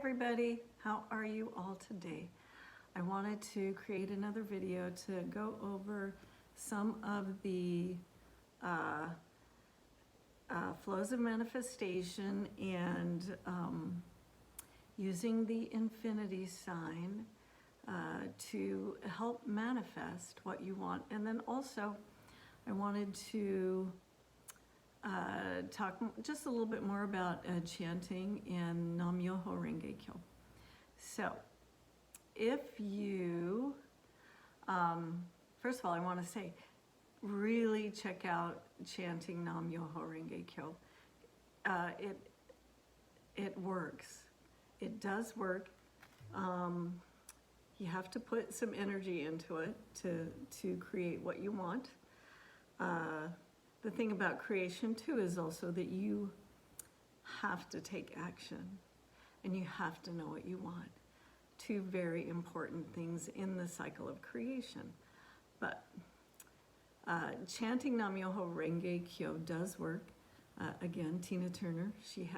everybody, how are you all today? I wanted to create another video to go over some of the flows of manifestation and using the infinity sign to help manifest what you want. And then also I wanted to talk just a little bit more about chanting and nam-myoho-renge-kyo. So if you, first of all, I want to say, really check out chanting nam-myoho-renge-kyo. It works. It does work. You have to put some energy into it to create what you want. The thing about creation too is also that you have to take action and you have to know what you want. Two very important things in the cycle of creation. But chanting nam-myoho-renge-kyo does work. Again, Tina Turner, she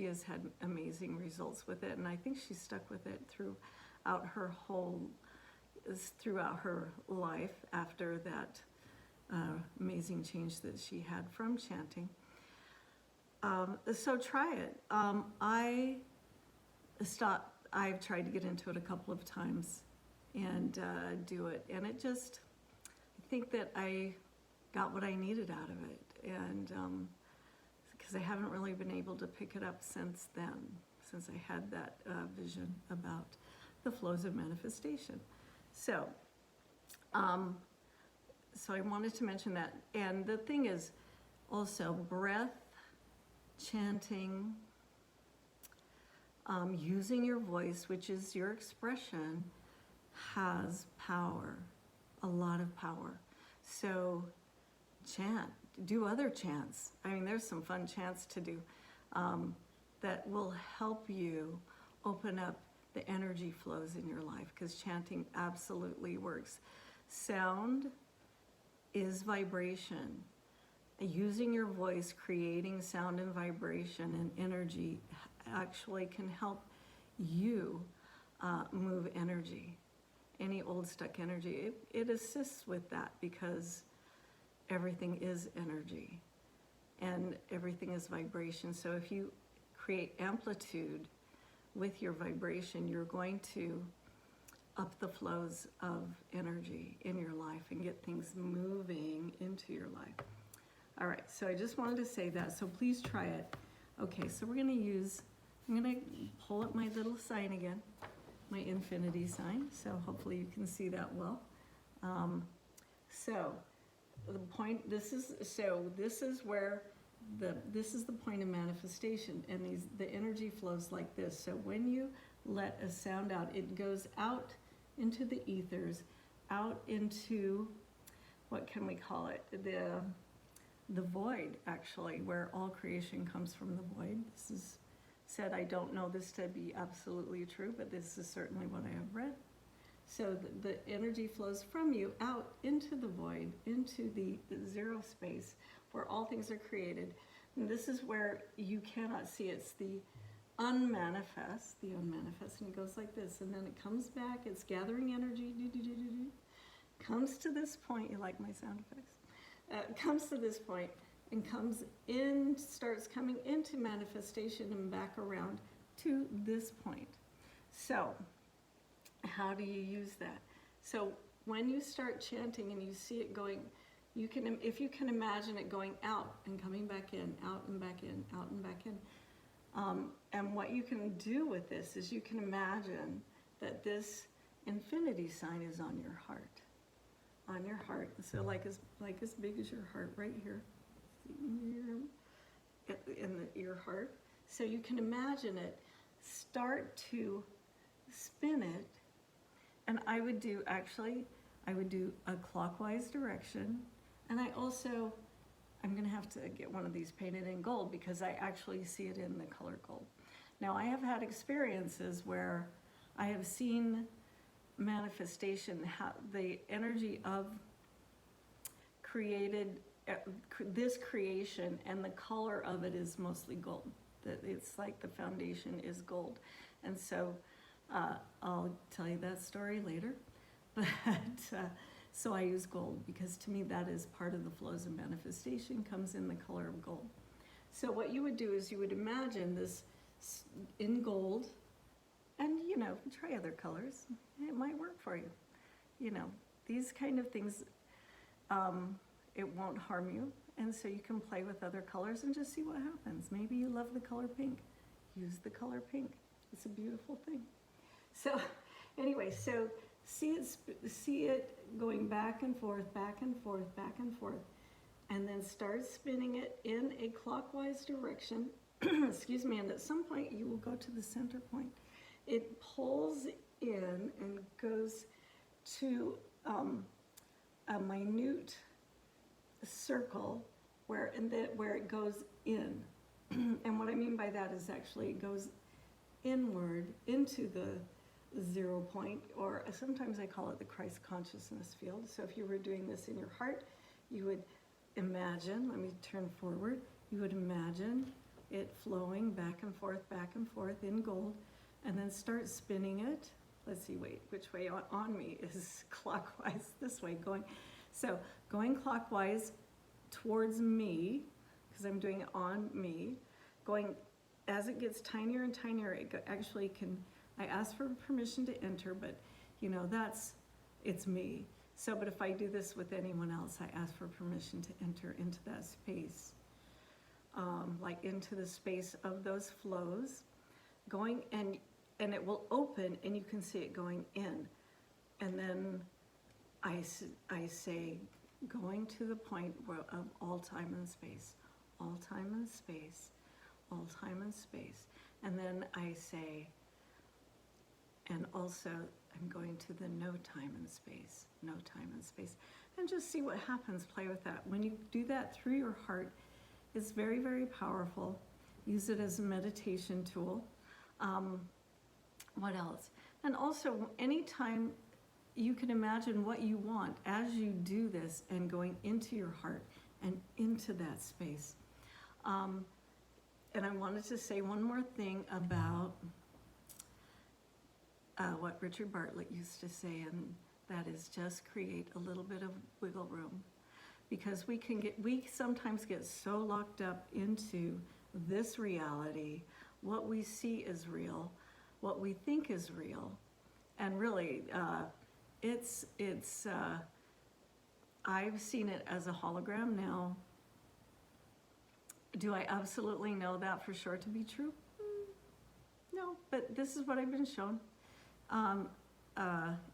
has had amazing results with it, and I think she stuck with it throughout her life after that amazing change that she had from chanting. So try it. I've tried to get into it a couple of times and do it, and I think that I got what I needed out of it, and because I haven't really been able to pick it up since then, since I had that vision about the flows of manifestation. So I wanted to mention that. And the thing is also breath, chanting, using your voice, which is your expression, has power, a lot of power. So chant, do other chants. I mean, there's some fun chants to do that will help you open up the energy flows in your life, because chanting absolutely works. Sound is vibration. Using your voice, creating sound and vibration and energy actually can help you move energy, any old stuck energy. It assists with that because everything is energy and everything is vibration. So if you create amplitude with your vibration, you're going to up the flows of energy in your life and get things moving into your life. All right, so I just wanted to say that, so please try it. Okay, so I'm gonna pull up my little sign again, my infinity sign, so hopefully you can see that well. So the point, this is where this is the point of manifestation, and the energy flows like this. So when you let a sound out, it goes out into the ethers, out into, what can we call it? The void, actually, where all creation comes from the void. This is said, I don't know this to be absolutely true, but this is certainly what I have read. So the energy flows from you out into the void, into the zero space where all things are created. And this is where you cannot see. It's the unmanifest, and it goes like this, and then it comes back, it's gathering energy, comes to this point, you like my sound effects, comes to this point and comes in, starts coming into manifestation and back around to this point. So how do you use that? So when you start chanting and you see it going, if you can imagine it going out and coming back in, out and back in, out and back in. And what you can do with this is you can imagine that this infinity sign is on your heart. On your heart. So like as big as your heart right here. In your heart. So you can imagine it, start to spin it. And I would do a clockwise direction. And I'm going to have to get one of these painted in gold because I actually see it in the color gold. Now, I have had experiences where I have seen manifestation, the energy of this creation, and the color of it is mostly gold. that it's like the foundation is gold. And so I'll tell you that story later. But so I use gold because to me that is part of the flows of manifestation, comes in the color of gold. So what you would do is you would imagine this in gold, and try other colors. It might work for you. These kind of things, it won't harm you. And so you can play with other colors and just see what happens. Maybe you love the color pink. Use the color pink. It's a beautiful thing. So anyway, so see it going back and forth, back and forth, back and forth, and then start spinning it in a clockwise direction. Excuse me, and at some point you will go to the center point. It pulls in and goes to a minute circle where it goes in. And what I mean by that is actually it goes inward into the 0 point, or sometimes I call it the Christ consciousness field. So if you were doing this in your heart, you would imagine, let me turn forward, you would imagine it flowing back and forth in gold, and then start spinning it. Let's see, wait, which way on me is clockwise? This way, going clockwise towards me, because I'm doing it on me, going as it gets tinier and tinier, it actually can, I ask for permission to enter, but it's me. So, but if I do this with anyone else, I ask for permission to enter into that space, like into the space of those flows, going, and it will open and you can see it going in. And then I say, going to the point of all time and space, all time and space, all time and space. And then I say, and also I'm going to the no time and space, no time and space. And just see what happens, play with that. When you do that through your heart, it's very, very powerful. Use it as a meditation tool. What else? And also, anytime you can imagine what you want as you do this and going into your heart and into that space. And I wanted to say one more thing about what Richard Bartlett used to say, and that is just create a little bit of wiggle room. Because we sometimes get so locked up into this reality, what we see is real, what we think is real, and really, I've seen it as a hologram now. Do I absolutely know that for sure to be true? No, but this is what I've been shown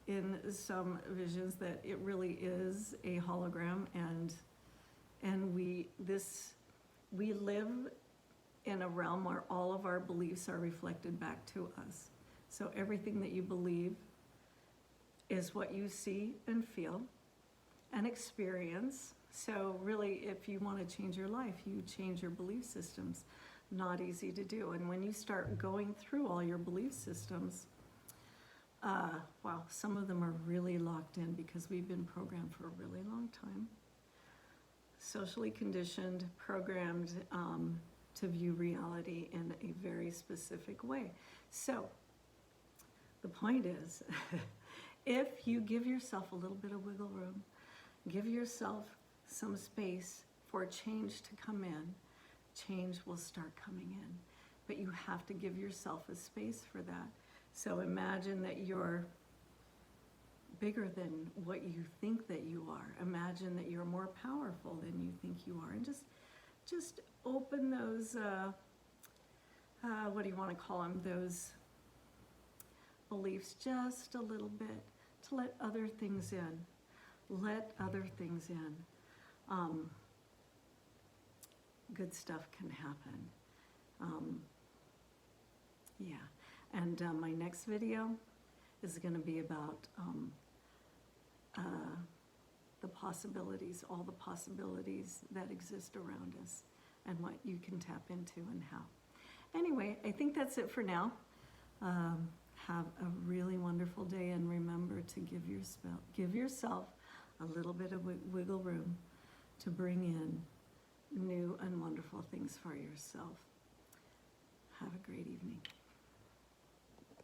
in some visions, that it really is a hologram, and we live in a realm where all of our beliefs are reflected back to us. So everything that you believe is what you see and feel and experience. So really, if you want to change your life, you change your belief systems. Not easy to do. And when you start going through all your belief systems, wow, some of them are really locked in because we've been programmed for a really long time. Socially conditioned, programmed to view reality in a very specific way. So the point is, if you give yourself a little bit of wiggle room, give yourself some space for change to come in, change will start coming in. But you have to give yourself a space for that. So imagine that you're bigger than what you think that you are. Imagine that you're more powerful than you think you are. And just open those, what do you want to call them, those beliefs just a little bit, to let other things in. Let other things in. Good stuff can happen. Yeah, and my next video is going to be about the possibilities, all the possibilities that exist around us, and what you can tap into and how. Anyway, I think that's it for now. Have a really wonderful day, and remember to give yourself a little bit of wiggle room to bring in new and wonderful things for yourself. Have a great evening.